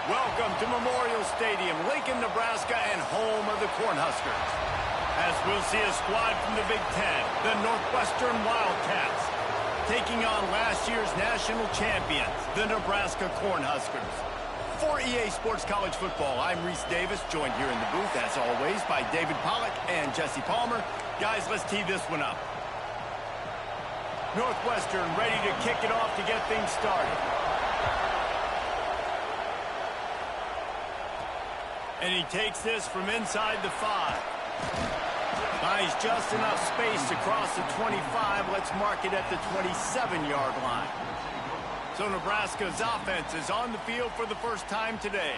Welcome to Memorial Stadium, Lincoln, Nebraska, and home of the Cornhuskers. As we'll see a squad from the Big Ten, the Northwestern Wildcats, taking on last year's national champions, the Nebraska Cornhuskers. For EA Sports College Football, I'm Reese Davis, joined here in the booth, as always, by David Pollack and Jesse Palmer. Guys, let's tee this one up. Northwestern ready to kick it off to get things started. And he takes this from inside the 5. Buys just enough space to cross the 25. Let's mark it at the 27-yard line. So Nebraska's offense is on the field for the first time today.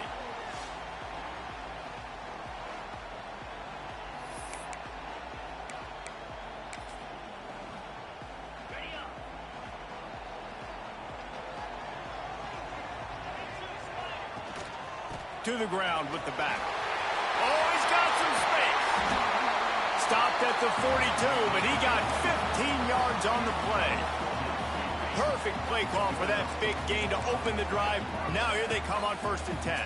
To the ground with the back. Oh, he's got some space. Stopped at the 42, but he got 15 yards on the play. Perfect play call for that big gain to open the drive. Now here they come on 1st and 10.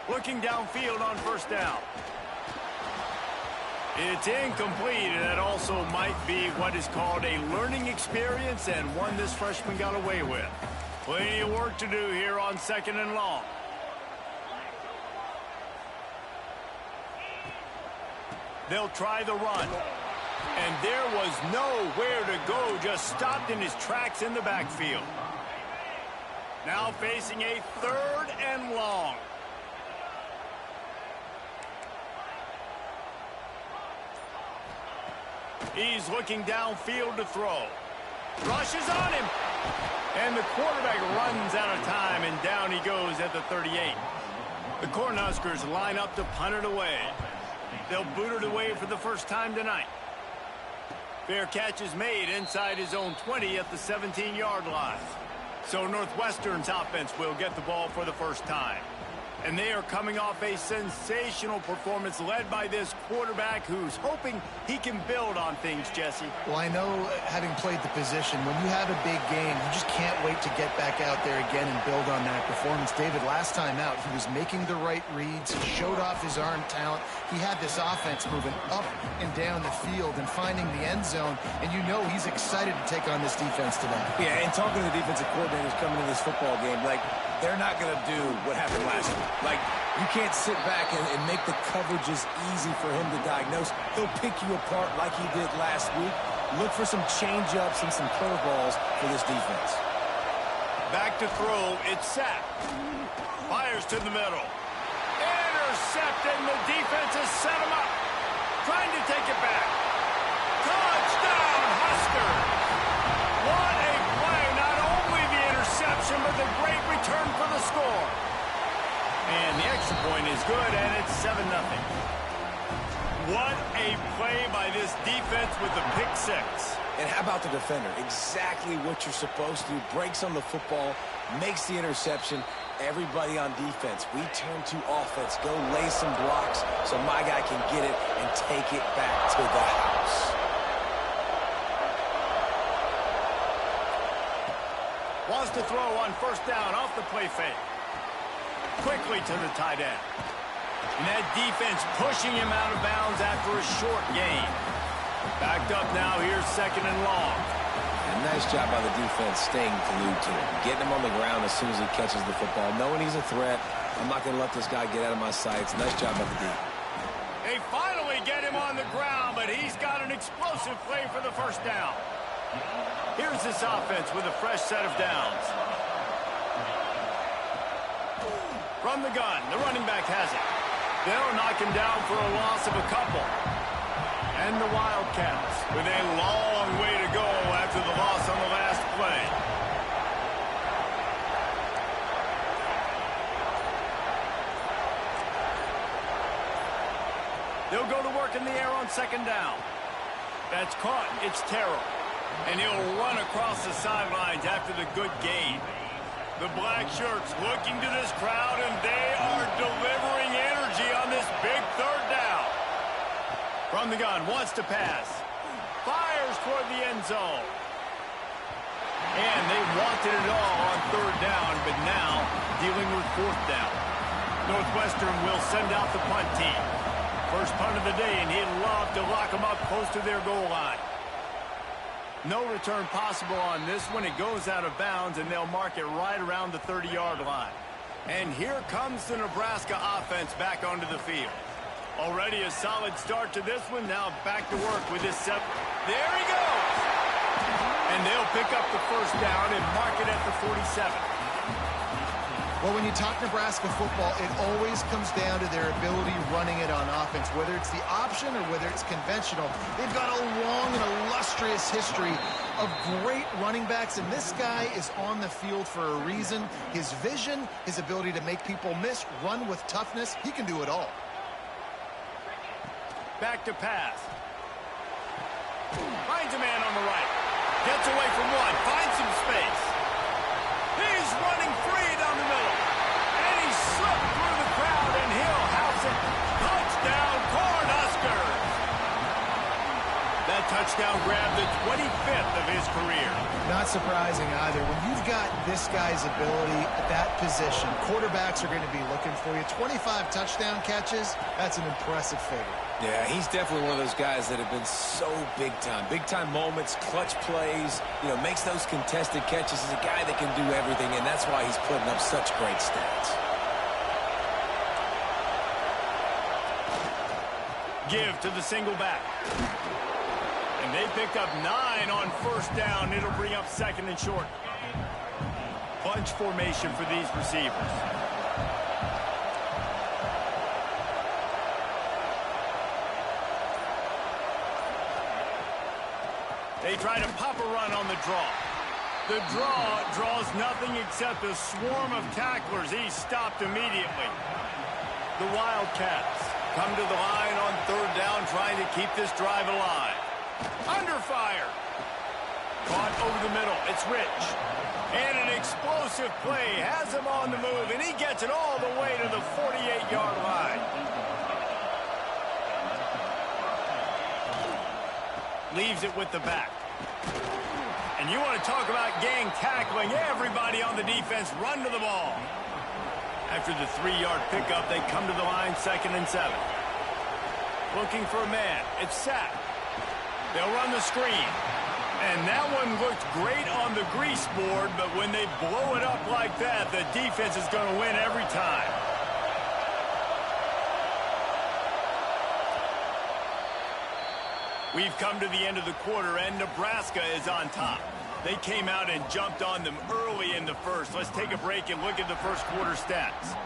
Looking downfield on 1st down. It's incomplete, and that also might be what is called a learning experience, and one this freshman got away with. Plenty of work to do here on 2nd and long. They'll try the run. And there was nowhere to go, just stopped in his tracks in the backfield. Now facing a 3rd and long. He's looking downfield to throw. Rushes on him. And the quarterback runs out of time, and down he goes at the 38. The Cornhuskers line up to punt it away. They'll boot it away for the first time tonight. Fair catch is made inside his own 20 at the 17-yard line. So Northwestern's offense will get the ball for the first time. And they are coming off a sensational performance led by this quarterback who's hoping he can build on things, Jesse. Well, I know, having played the position, when you have a big game, you just can't wait to get back out there again and build on that performance. David, last time out, he was making the right reads. He showed off his arm talent. He had this offense moving up and down the field and finding the end zone, and you know he's excited to take on this defense today. Yeah, and talking to the defensive coordinators coming into this football game, like, they're not going to do what happened last week. Like, you can't sit back and make the coverages easy for him to diagnose. He'll pick you apart like he did last week. Look for some change-ups and some curveballs for this defense. Back to throw. It's set. Fires to the middle. Intercepted, and the defense has set him up. Trying to take it back. Touchdown, Huskers! What a play. Not only the interception, but the great return for the score. And the extra point is good, and it's 7-0. What a play by this defense with the pick 6. And how about the defender? Exactly what you're supposed to do. Breaks on the football, makes the interception. Everybody on defense, we turn to offense. Go lay some blocks so my guy can get it and take it back to the house. Wants to throw on 1st down off the play fake. Quickly to the tight end. And that defense pushing him out of bounds after a short gain. Backed up now, here's 2nd and long. And nice job by the defense staying glued to him. Getting him on the ground as soon as he catches the football. Knowing he's a threat, I'm not going to let this guy get out of my sights. Nice job by the D. They finally get him on the ground, but he's got an explosive play for the 1st down. Here's this offense with a fresh set of downs. From the gun, the running back has it. They'll knock him down for a loss of a couple. And the Wildcats with a long way to go after the loss on the last play. They'll go to work in the air on 2nd down. That's caught. It's Terrell. And he'll run across the sidelines after the good gain. The black shirts looking to this crowd, and they are delivering energy on this big 3rd down. From the gun, wants to pass. Fires toward the end zone. And they wanted it all on third down, but now dealing with fourth down. Northwestern will send out the punt team. First punt of the day, and he'd love to lock them up close to their goal line. No return possible on this one. It goes out of bounds, and they'll mark it right around the 30-yard line. And here comes the Nebraska offense back onto the field. Already a solid start to this one. Now back to work with this set. There he goes! And they'll pick up the first down and mark it at the 47. Well, when you talk Nebraska football, it always comes down to their ability running it on offense, whether it's the option or whether it's conventional. They've got a long and illustrious history of great running backs, and this guy is on the field for a reason. His vision, his ability to make people miss, run with toughness, he can do it all. Back to pass. Finds a man on the right. Gets away from one. Finds some space. He's running free down the middle. And he slipped through the crowd, and he'll house it. Touchdown, Cornhuskers. That touchdown grabbed the 25th of his career. Not surprising either. When you've got this guy's ability at that position, quarterbacks are going to be looking for you. 25 touchdown catches, that's an impressive figure. Yeah, he's definitely one of those guys that have been so big time. Big time moments, clutch plays, makes those contested catches. He's a guy that can do everything, and that's why he's putting up such great stats. Give to the single back. And they picked up 9 on first down. It'll bring up second and short. Bunch formation for these receivers. They try to pop a run on the draw. The draw draws nothing except a swarm of tacklers. He's stopped immediately. The Wildcats come to the line on third down, trying to keep this drive alive. Under fire. Caught over the middle. It's Rich. And an explosive play has him on the move, and he gets it all the way to the 48-yard line. Leaves it with the back. And you want to talk about gang tackling. Everybody on the defense run to the ball. After the 3-yard pickup, they come to the line, 2nd and 7. Looking for a man. It's sacked. They'll run the screen. And that one looked great on the grease board, but when they blow it up like that, the defense is going to win every time. We've come to the end of the quarter, and Nebraska is on top. They came out and jumped on them early in the first. Let's take a break and look at the first quarter stats.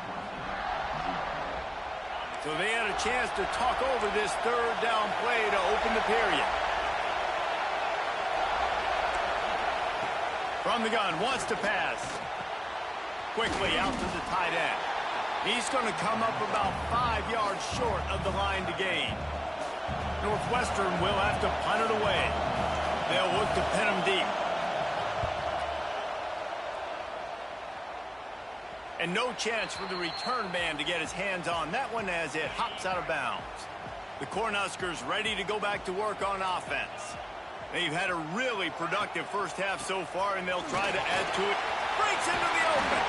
So they had a chance to talk over this third down play to open the period. From the gun, wants to pass. Quickly out to the tight end. He's going to come up about 5 yards short of the line to gain. Northwestern will have to punt it away. They'll look to pin him deep. And no chance for the return man to get his hands on that one as it hops out of bounds. The Cornhuskers ready to go back to work on offense. They've had a really productive first half so far, and they'll try to add to it. Breaks into the open.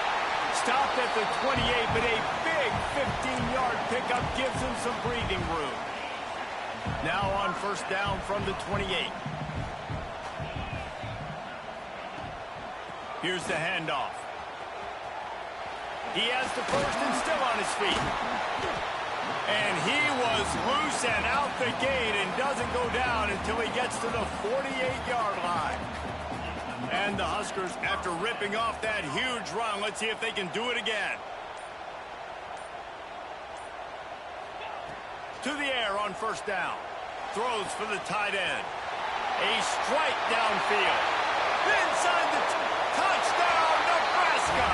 Stopped at the 28, but a big 15-yard pickup gives him some breathing room. Now on first down from the 28. Here's the handoff. He has the first and still on his feet. And he was loose and out the gate and doesn't go down until he gets to the 48-yard line. And the Huskers, after ripping off that huge run, let's see if they can do it again. To the air on first down. Throws for the tight end. A strike downfield. Inside the touchdown, Nebraska.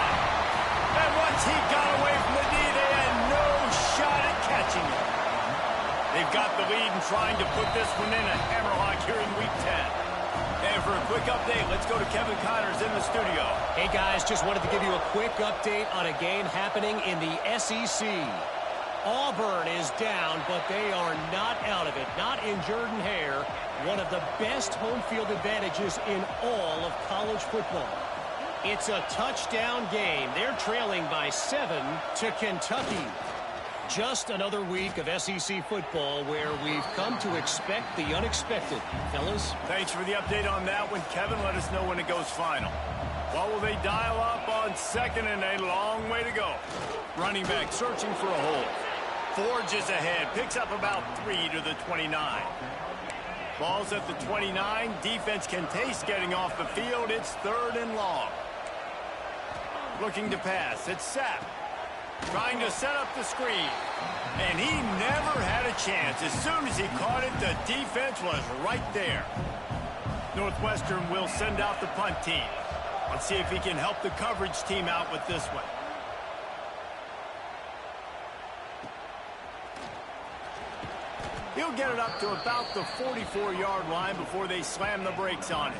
And once he got away from the knee, they had no shot at catching it. They've got the lead and trying to put this one in a hammerlock here in Week 10. And for a quick update, let's go to Kevin Connors in the studio. Hey, guys, just wanted to give you a quick update on a game happening in the SEC. Auburn is down, but they are not out of it. Not in Jordan-Hare, one of the best home field advantages in all of college football. It's a touchdown game. They're trailing by 7 to Kentucky. Just another week of SEC football where we've come to expect the unexpected. Fellas? Thanks for the update on that one, Kevin. Let us know when it goes final. What will they dial up on second and a long way to go? Running back searching for a hole. Forges ahead. Picks up about 3 to the 29. Ball's at the 29. Defense can taste getting off the field. It's third and long. Looking to pass. It's Sapp. Trying to set up the screen. And he never had a chance. As soon as he caught it, the defense was right there. Northwestern will send out the punt team. Let's see if he can help the coverage team out with this one. He'll get it up to about the 44-yard line before they slam the brakes on it.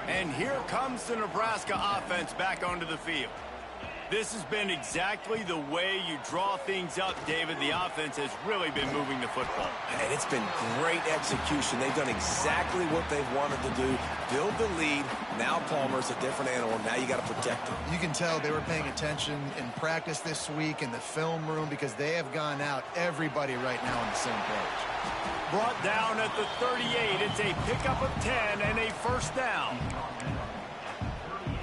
And here comes the Nebraska offense back onto the field. This has been exactly the way you draw things up, David. The offense has really been moving the football. And it's been great execution. They've done exactly what they've wanted to do. Build the lead. Now Palmer's a different animal. Now you got to protect him. You can tell they were paying attention in practice this week in the film room because they have gone out, everybody right now on the same page. Brought down at the 38. It's a pickup of 10 and a first down.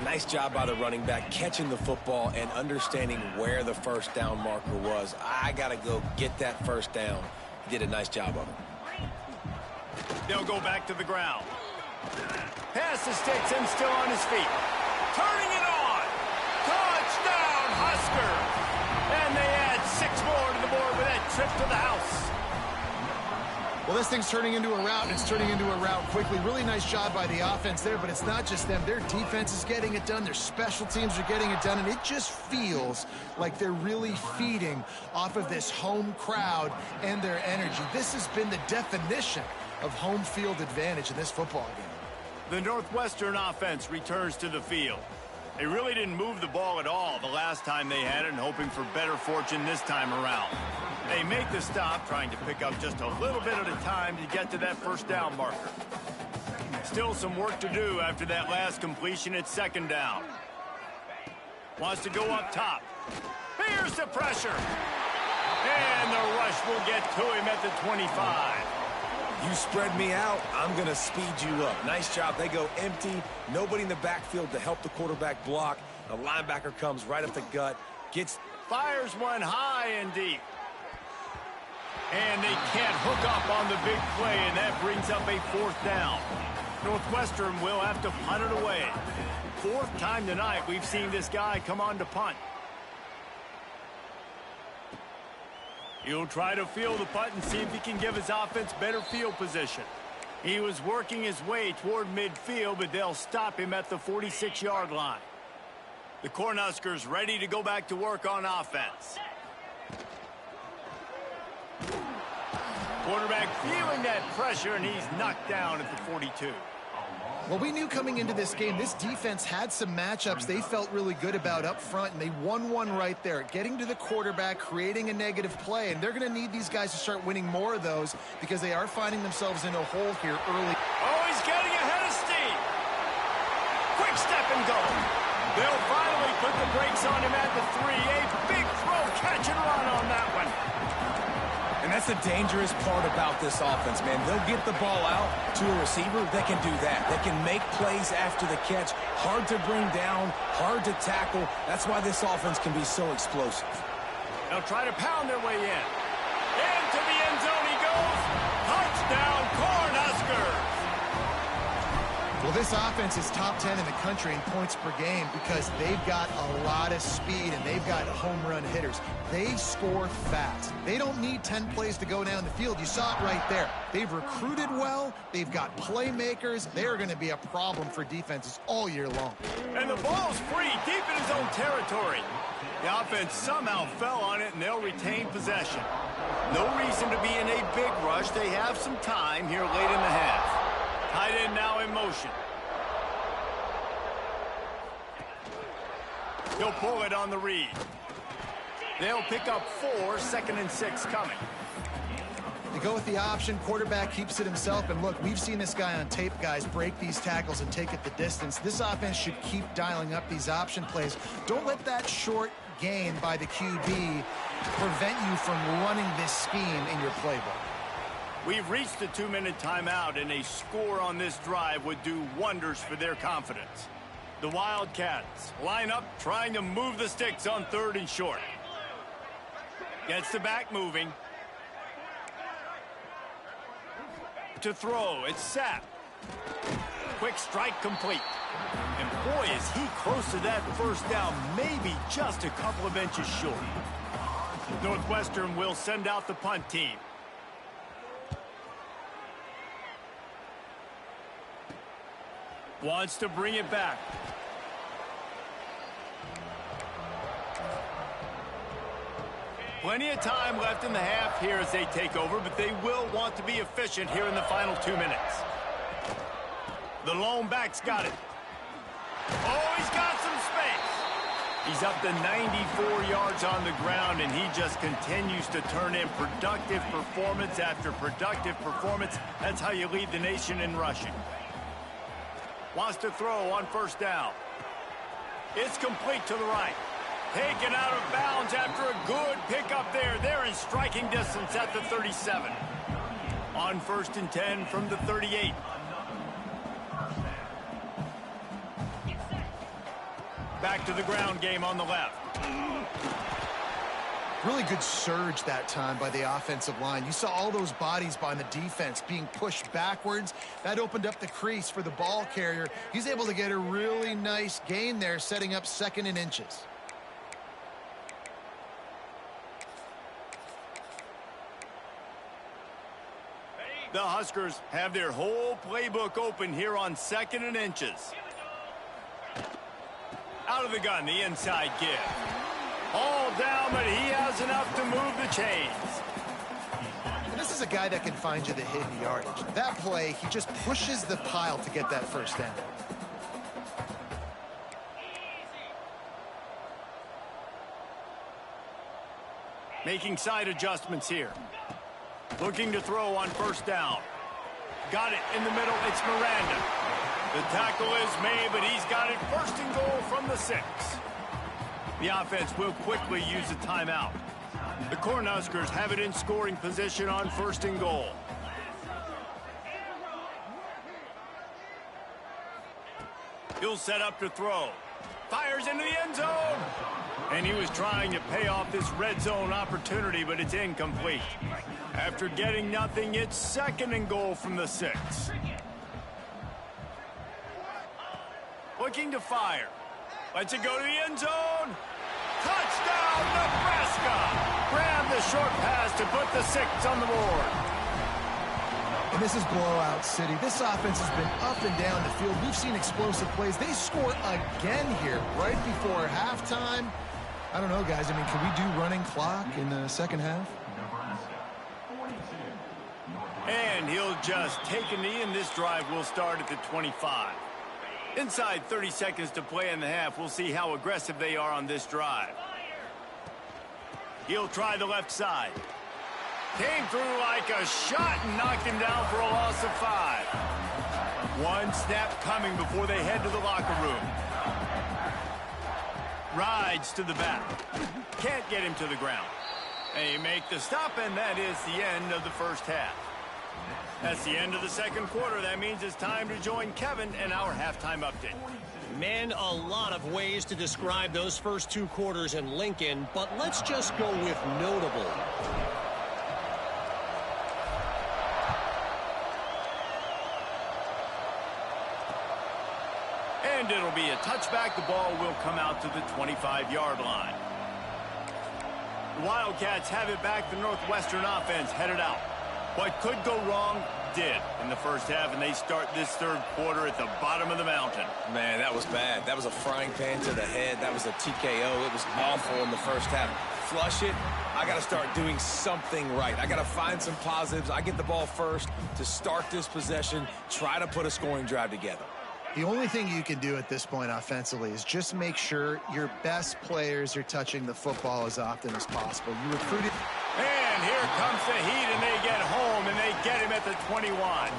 Nice job by the running back catching the football and understanding where the first down marker was. I got to go get that first down. He did a nice job of it. They'll go back to the ground. Pass to Stetson, still on his feet. Turning it on. Touchdown, Huskers. And they add 6 more to the board with that trip to the house. Well, this thing's turning into a rout, and it's turning into a rout quickly. Really nice job by the offense there, but it's not just them. Their defense is getting it done. Their special teams are getting it done, and it just feels like they're really feeding off of this home crowd and their energy. This has been the definition of home field advantage in this football game. The Northwestern offense returns to the field. They really didn't move the ball at all the last time they had it, and hoping for better fortune this time around. They make the stop, trying to pick up just a little bit at a time to get to that first down marker. Still some work to do after that last completion at second down. Wants to go up top. Here's the pressure. And the rush will get to him at the 25. You spread me out, I'm going to speed you up. Nice job. They go empty. Nobody in the backfield to help the quarterback block. The linebacker comes right up the gut. Fires one high and deep. And they can't hook up on the big play, and that brings up a fourth down. Northwestern will have to punt it away. Fourth time tonight we've seen this guy come on to punt. He'll try to field the punt and see if he can give his offense better field position. He was working his way toward midfield, but they'll stop him at the 46-yard line. The Cornhuskers ready to go back to work on offense. Quarterback feeling that pressure, and he's knocked down at the 42. Well, we knew coming into this game, this defense had some matchups they felt really good about up front, and they won one right there. Getting to the quarterback, creating a negative play, and they're going to need these guys to start winning more of those because they are finding themselves in a hole here early. Oh, he's getting ahead of steam. Quick step and go. They'll finally put the brakes on him at the 3. A big throw, catch and run on that one. And that's the dangerous part about this offense, man. They'll get the ball out to a receiver. They can do that. They can make plays after the catch. Hard to bring down, hard to tackle. That's why this offense can be so explosive. They'll try to pound their way in. Into the end zone he goes. Touchdown, Cornhuskers. Well, this offense is top 10 in the country in points per game because they've got a lot of speed and they've got home run hitters. They score fast. They don't need 10 plays to go down the field. You saw it right there. They've recruited well. They've got playmakers. They are going to be a problem for defenses all year long. And the ball's free deep in his own territory. The offense somehow fell on it, and they'll retain possession. No reason to be in a big rush. They have some time here late in the half. Tight end now in motion. He'll pull it on the read. They'll pick up 4, 2nd and 6 coming. The go with the option. Quarterback keeps it himself. And look, we've seen this guy on tape, guys, break these tackles and take it the distance. This offense should keep dialing up these option plays. Don't let that short gain by the QB prevent you from running this scheme in your playbook. We've reached the 2-minute timeout, and a score on this drive would do wonders for their confidence. The Wildcats line up, trying to move the sticks on 3rd and short. Gets the back moving. To throw, it's Sapp. Quick strike complete. And boy, is he close to that first down, maybe just a couple of inches short. Northwestern will send out the punt team. Wants to bring it back. Plenty of time left in the half here as they take over, but they will want to be efficient here in the final 2 minutes. The lone back's got it. Oh, he's got some space. He's up to 94 yards on the ground, and he just continues to turn in productive performance after productive performance. That's how you lead the nation in rushing. Wants to throw on 1st down. It's complete to the right. Taken out of bounds after a good pickup there. They're in striking distance at the 37. On 1st and 10 from the 38. Back to the ground game on the left. Really good surge that time by the offensive line. You saw all those bodies by the defense being pushed backwards. That opened up the crease for the ball carrier. He's able to get a really nice gain there, setting up 2nd and inches. The Huskers have their whole playbook open here on 2nd and inches. Out of the gun, the inside give. All down, but he has enough to move the chains. And this is a guy that can find you the hidden yardage. That play, he just pushes the pile to get that 1st down. Making side adjustments here. Looking to throw on 1st down. Got it in the middle. It's Miranda. The tackle is made, but he's got it 1st and goal from the 6. The offense will quickly use a timeout. The Cornhuskers have it in scoring position on 1st and goal. He'll set up to throw. Fires into the end zone. And he was trying to pay off this red zone opportunity, but it's incomplete. After getting nothing, it's 2nd and goal from the 6. Looking to fire. Lets it go to the end zone. Touchdown, Nebraska! Grab the short pass to put the 6 on the board. And this is blowout city. This offense has been up and down the field. We've seen explosive plays. They score again here right before halftime. I don't know, guys. I mean, can we do running clock in the 2nd half? And he'll just take a knee, and this drive will start at the 25. Inside 30 seconds to play in the half. We'll see how aggressive they are on this drive. He'll try the left side. Came through like a shot and knocked him down for a loss of 5. One snap coming before they head to the locker room. Rides to the back. Can't get him to the ground. They make the stop, and that is the end of the 1st half. That's the end of the 2nd quarter. That means it's time to join Kevin and our halftime update. Man, a lot of ways to describe those first 2 quarters in Lincoln, but let's just go with notable. And it'll be a touchback. The ball will come out to the 25-yard line. The Wildcats have it back. The Northwestern offense headed out. What could go wrong did in the 1st half, and they start this 3rd quarter at the bottom of the mountain. Man, that was bad. That was a frying pan to the head. That was a TKO. It was awful in the 1st half. Flush it. I got to start doing something right. I got to find some positives. I get the ball first to start this possession, try to put a scoring drive together. The only thing you can do at this point offensively is just make sure your best players are touching the football as often as possible. You recruited. And here comes the heat, and they get home home, and they get him at the 21.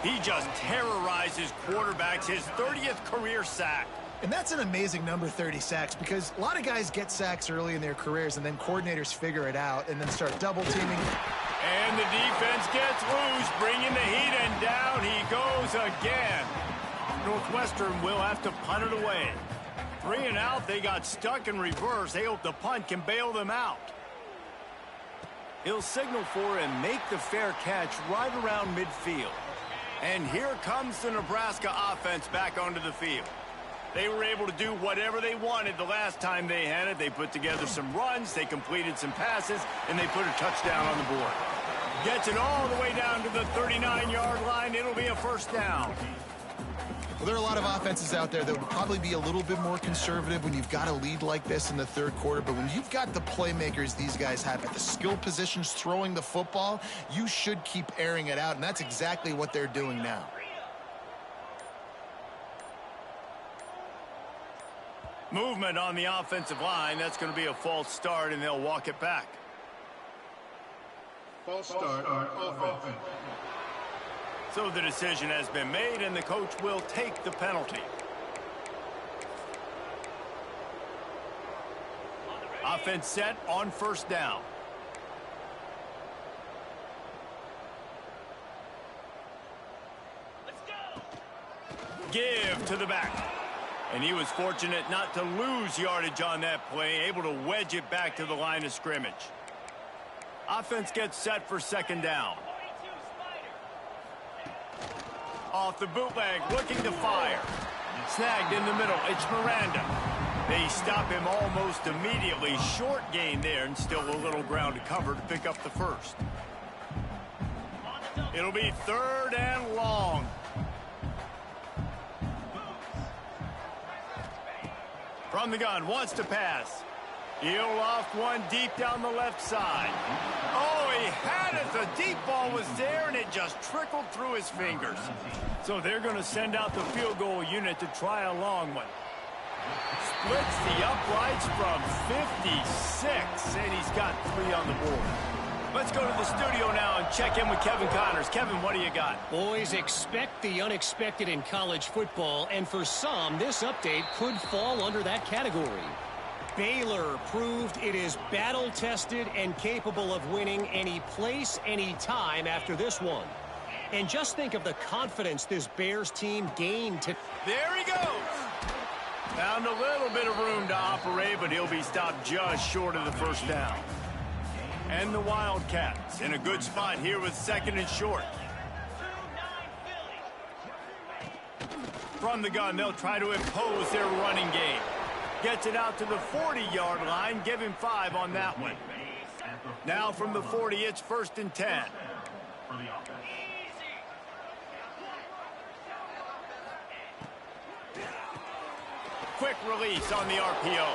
He just terrorizes quarterbacks, his 30th career sack. And that's an amazing number, 30 sacks, because a lot of guys get sacks early in their careers, and then coordinators figure it out and then start double-teaming. And the defense gets loose, bringing the heat, and down he goes again. Northwestern will have to punt it away. 3 and out, they got stuck in reverse. They hope the punt can bail them out. He'll signal for and make the fair catch right around midfield. And here comes the Nebraska offense back onto the field. They were able to do whatever they wanted the last time they had it. They put together some runs, they completed some passes, and they put a touchdown on the board. Gets it all the way down to the 39-yard line. It'll be a first down. Well, there are a lot of offenses out there that would probably be a little bit more conservative when you've got a lead like this in the third quarter. But when you've got the playmakers these guys have at the skill positions throwing the football, you should keep airing it out. And that's exactly what they're doing now. Movement on the offensive line. That's going to be a false start, and they'll walk it back. False start on offense. So the decision has been made, and the coach will take the penalty. Offense set on first down. Let's go. Give to the back. And he was fortunate not to lose yardage on that play, able to wedge it back to the line of scrimmage. Offense gets set for second down. Off the bootleg, looking to fire. Snagged in the middle, it's Miranda. They stop him almost immediately. Short gain there, and still a little ground to cover to pick up the first. It'll be third and long. From the gun, wants to pass. He'll loft one deep down the left side. Oh, he had it. The deep ball was there, and it just trickled through his fingers. So they're going to send out the field goal unit to try a long one. Splits the uprights from 56, and he's got 3 on the board. Let's go to the studio now and check in with Kevin Connors. Kevin, what do you got? Boys, expect the unexpected in college football, and for some, this update could fall under that category. Baylor proved it is battle-tested and capable of winning any place, any time after this one. And just think of the confidence this Bears team gained to... There he goes. Found a little bit of room to operate, but he'll be stopped just short of the first down. And the Wildcats in a good spot here with second and short. From the gun, they'll try to impose their running game. Gets it out to the 40-yard line. Give him 5 on that one. Now from the 40, it's first and 10. Quick release on the RPO.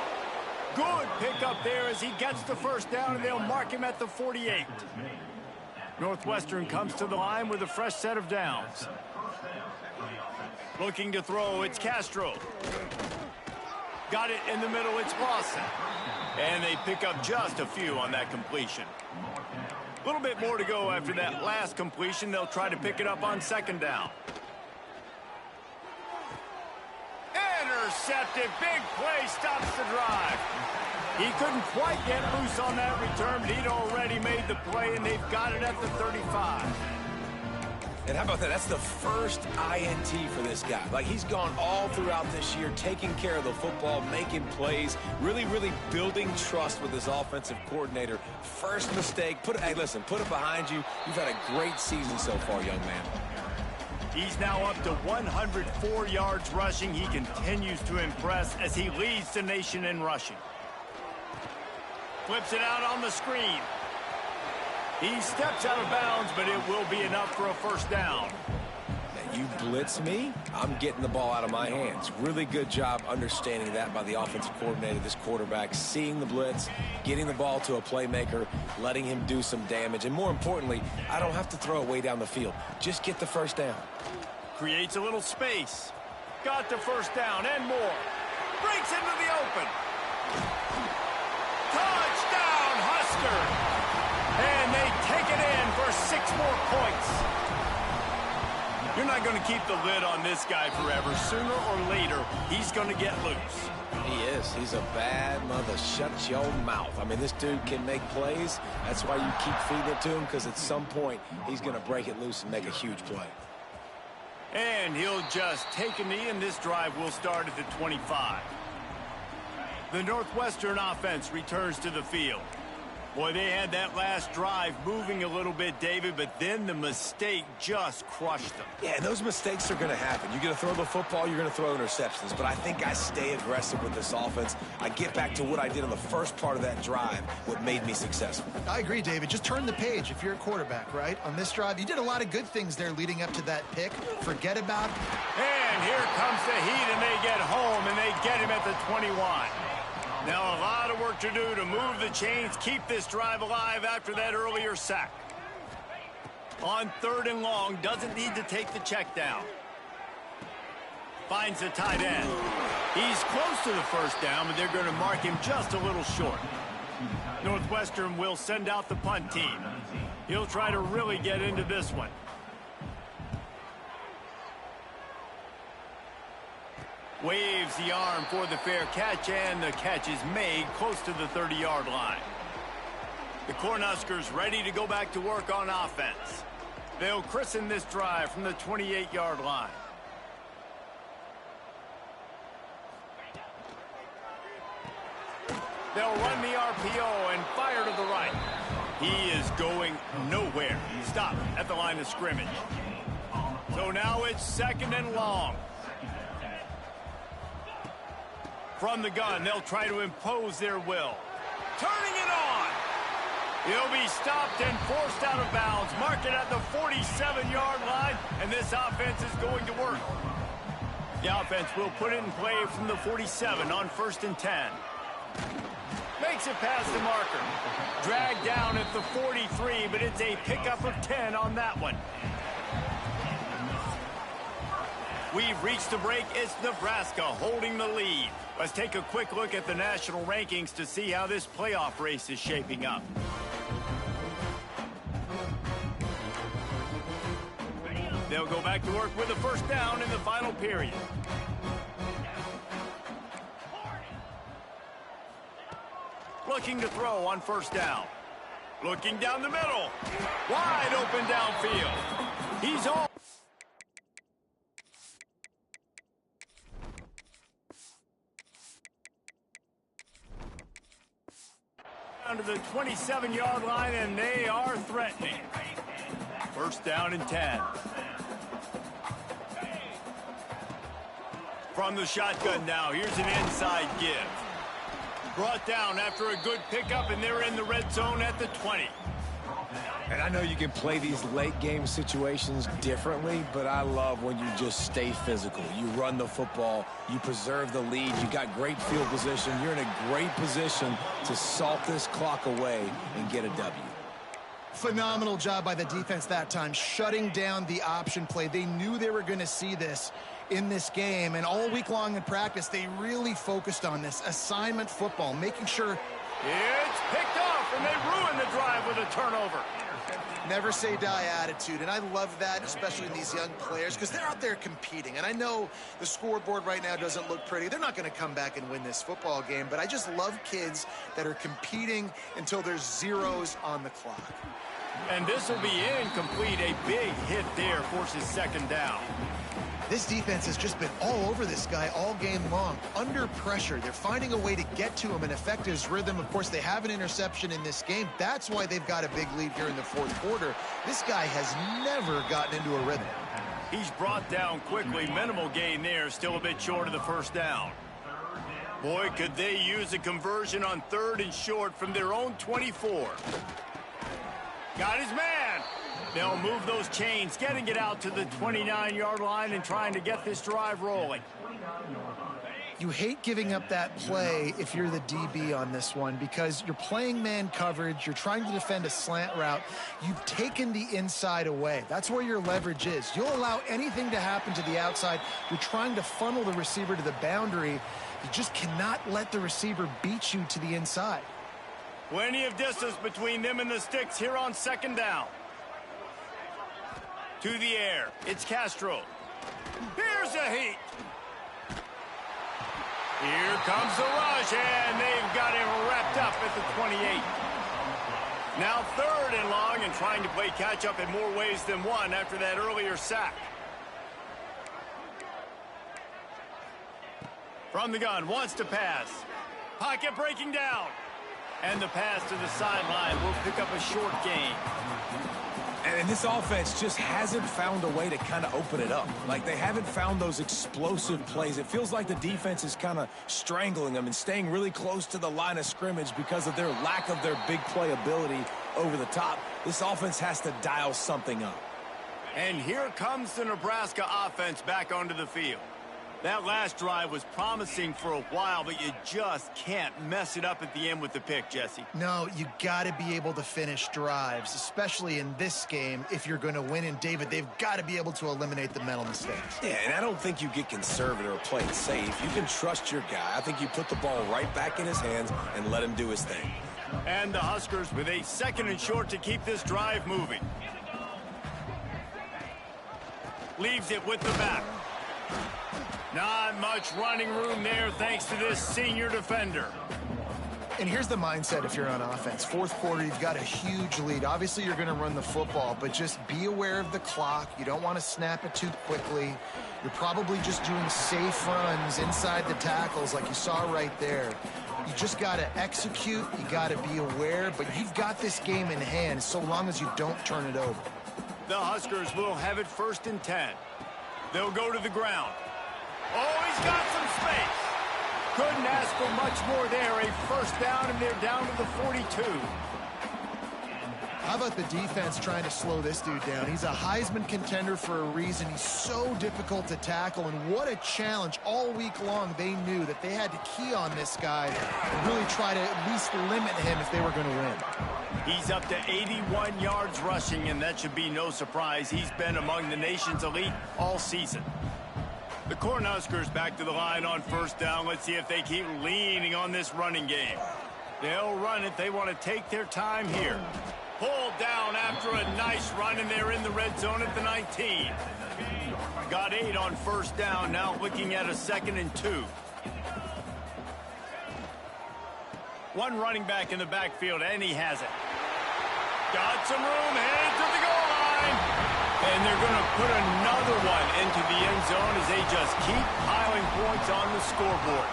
Good pickup there as he gets the first down, and they'll mark him at the 48. Northwestern comes to the line with a fresh set of downs. Looking to throw, it's Castro. Got it in the middle, it's Lawson. And they pick up just a few on that completion. A little bit more to go after that last completion. They'll try to pick it up on second down. Intercepted, big play, stops the drive. He couldn't quite get loose on that return, but he'd already made the play, and they've got it at the 35. And how about that? That's the first INT for this guy. Like, he's gone all throughout this year, taking care of the football, making plays, really building trust with his offensive coordinator. First mistake, hey, listen, put it behind you. You've had a great season so far, young man. He's now up to 104 yards rushing. He continues to impress as he leads the nation in rushing. Flips it out on the screen. He steps out of bounds, but it will be enough for a first down. Now, you blitz me, I'm getting the ball out of my hands. Really good job understanding that by the offensive coordinator, this quarterback, seeing the blitz, getting the ball to a playmaker, letting him do some damage. And more importantly, I don't have to throw it way down the field. Just get the first down. Creates a little space. Got the first down and more. Breaks into the open. Touchdown, Husker! And they take it in for 6 more points. You're not going to keep the lid on this guy forever. Sooner or later, he's going to get loose. He is. He's a bad mother. Shut your mouth. I mean, this dude can make plays. That's why you keep feeding it to him, because at some point, he's going to break it loose and make a huge play. And he'll just take a knee, and this drive will start at the 25. The Northwestern offense returns to the field. Boy, they had that last drive moving a little bit, David, but then the mistake just crushed them. Yeah, those mistakes are going to happen. You're going to throw the football, you're going to throw interceptions. But I think I stay aggressive with this offense. I get back to what I did on the first part of that drive, what made me successful. I agree, David. Just turn the page if you're a quarterback, right? On this drive, you did a lot of good things there leading up to that pick. Forget about it. And here comes the heat, and they get home, and they get him at the 21. Now a lot of work to do to move the chains, keep this drive alive after that earlier sack. On 3rd and long, doesn't need to take the check down. Finds the tight end. He's close to the first down, but they're going to mark him just a little short. Northwestern will send out the punt team. He'll try to really get into this one. Waves the arm for the fair catch, and the catch is made close to the 30-yard line. The Cornhuskers ready to go back to work on offense. They'll christen this drive from the 28-yard line. They'll run the RPO and fire to the right. He is going nowhere. Stop at the line of scrimmage. So now it's 2nd and long. From the gun, they'll try to impose their will. Turning it on. He'll be stopped and forced out of bounds. Mark it at the 47-yard line, and this offense is going to work. The offense will put it in play from the 47 on 1st and 10. Makes it past the marker. Dragged down at the 43, but it's a pickup of 10 on that one. We've reached the break. It's Nebraska holding the lead. Let's take a quick look at the national rankings to see how this playoff race is shaping up. They'll go back to work with a first down in the final period. Looking to throw on 1st down. Looking down the middle. Wide open downfield. He's all. Down to the 27-yard line, and they are threatening. 1st down and 10. From the shotgun now, here's an inside give. Brought down after a good pickup, and they're in the red zone at the 20. And I know you can play these late-game situations differently, but I love when you just stay physical. You run the football, you preserve the lead, you got great field position. You're in a great position to salt this clock away and get a W. Phenomenal job by the defense that time, shutting down the option play. They knew they were going to see this in this game, and all week long in practice, they really focused on this assignment football, making sure. It's picked off, and they ruin the drive with a turnover. Never say die attitude, and I love that, especially in these young players, because they're out there competing. And I know the scoreboard right now doesn't look pretty. They're not going to come back and win this football game, but I just love kids that are competing until there's zeros on the clock. And this will be incomplete. A big hit there forces 2nd down. This defense has just been all over this guy all game long. Under pressure, they're finding a way to get to him and affect his rhythm. Of course, they have an interception in this game. That's why they've got a big lead here in the 4th quarter. This guy has never gotten into a rhythm. He's brought down quickly. Minimal gain there. Still a bit short of the 1st down. Boy, could they use a conversion on 3rd and short from their own 24. Got his man. They'll move those chains, getting it out to the 29-yard line and trying to get this drive rolling. You hate giving up that play if you're the DB on this one, because you're playing man coverage, you're trying to defend a slant route, you've taken the inside away. That's where your leverage is. You'll allow anything to happen to the outside. You're trying to funnel the receiver to the boundary. You just cannot let the receiver beat you to the inside. Plenty of distance between them and the sticks here on 2nd down. To the air. It's Castro. Here's a heat. Here comes the rush, and they've got him wrapped up at the 28. Now 3rd and long, and trying to play catch-up in more ways than one after that earlier sack. From the gun, wants to pass. Pocket breaking down. And the pass to the sideline will pick up a short gain. And this offense just hasn't found a way to kind of open it up. Like, they haven't found those explosive plays. It feels like the defense is kind of strangling them and staying really close to the line of scrimmage because of their lack of their big play ability over the top. This offense has to dial something up. And here comes the Nebraska offense back onto the field. That last drive was promising for a while, but you just can't mess it up at the end with the pick, Jesse. No, you got to be able to finish drives, especially in this game. If you're going to win, and David, they've got to be able to eliminate the mental mistakes. Yeah, and I don't think you get conservative or play it safe. You can trust your guy. I think you put the ball right back in his hands and let him do his thing. And the Huskers with a 2nd and short to keep this drive moving. Leaves it with the back. Not much running room there thanks to this senior defender. And here's the mindset if you're on offense. 4th quarter, you've got a huge lead. Obviously, you're going to run the football, but just be aware of the clock. You don't want to snap it too quickly. You're probably just doing safe runs inside the tackles like you saw right there. You just got to execute. You got to be aware, but you've got this game in hand so long as you don't turn it over. The Huskers will have it 1st and 10. They'll go to the ground. Oh, he's got some space. Couldn't ask for much more there. A 1st down, and they're down to the 42. How about the defense trying to slow this dude down? He's a Heisman contender for a reason. He's so difficult to tackle, and what a challenge. All week long, they knew that they had to key on this guy and really try to at least limit him if they were going to win. He's up to 81 yards rushing, and that should be no surprise. He's been among the nation's elite all season. The Cornhuskers back to the line on 1st down. Let's see if they keep leaning on this running game. They'll run it. They want to take their time here. Pulled down after a nice run, and they're in the red zone at the 19. Got 8 on 1st down. Now looking at a 2nd and 2. One running back in the backfield, and he has it. Got some room, headed to the goal line. And they're going to put another one into the end zone as they just keep piling points on the scoreboard.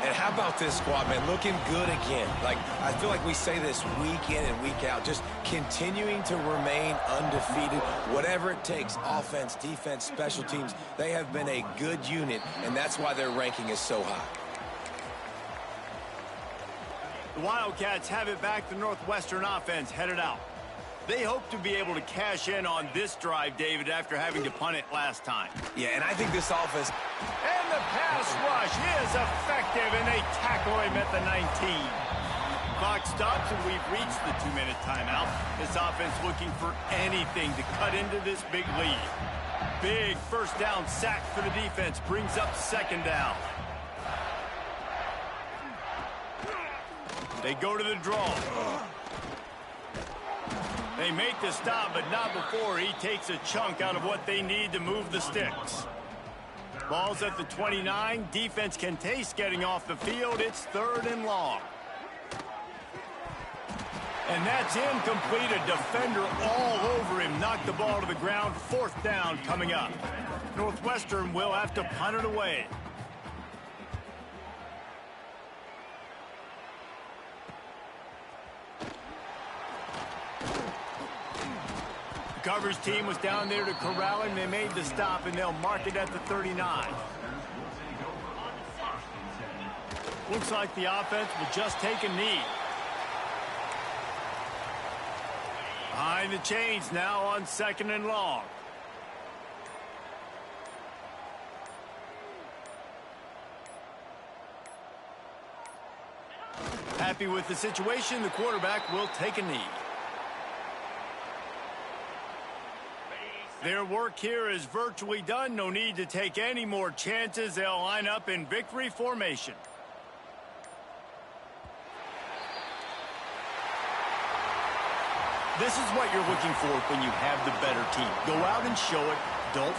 And how about this squad, man? Looking good again. Like, I feel like we say this week in and week out, just continuing to remain undefeated. Whatever it takes, offense, defense, special teams, they have been a good unit, and that's why their ranking is so high. The Wildcats have it back. The Northwestern offense headed out. They hope to be able to cash in on this drive, David, after having to punt it last time. Yeah, and I think this offense... And the pass rush is effective, and they tackle him at the 19. Clock stops, and we've reached the 2-minute timeout. This offense looking for anything to cut into this big lead. Big 1st down sack for the defense brings up 2nd down. They go to the draw. They make the stop, but not before he takes a chunk out of what they need to move the sticks. Ball's at the 29. Defense can taste getting off the field. It's 3rd and long. And that's incomplete. A defender all over him. Knocked the ball to the ground. 4th down coming up. Northwestern will have to punt it away. Coverage team was down there to corral him. They made the stop, and they'll mark it at the 39. Looks like the offense will just take a knee. Behind the chains now on 2nd and long. Happy with the situation, the quarterback will take a knee. Their work here is virtually done. No need to take any more chances. They'll line up in victory formation. This is what you're looking for when you have the better team. Go out and show it. Don't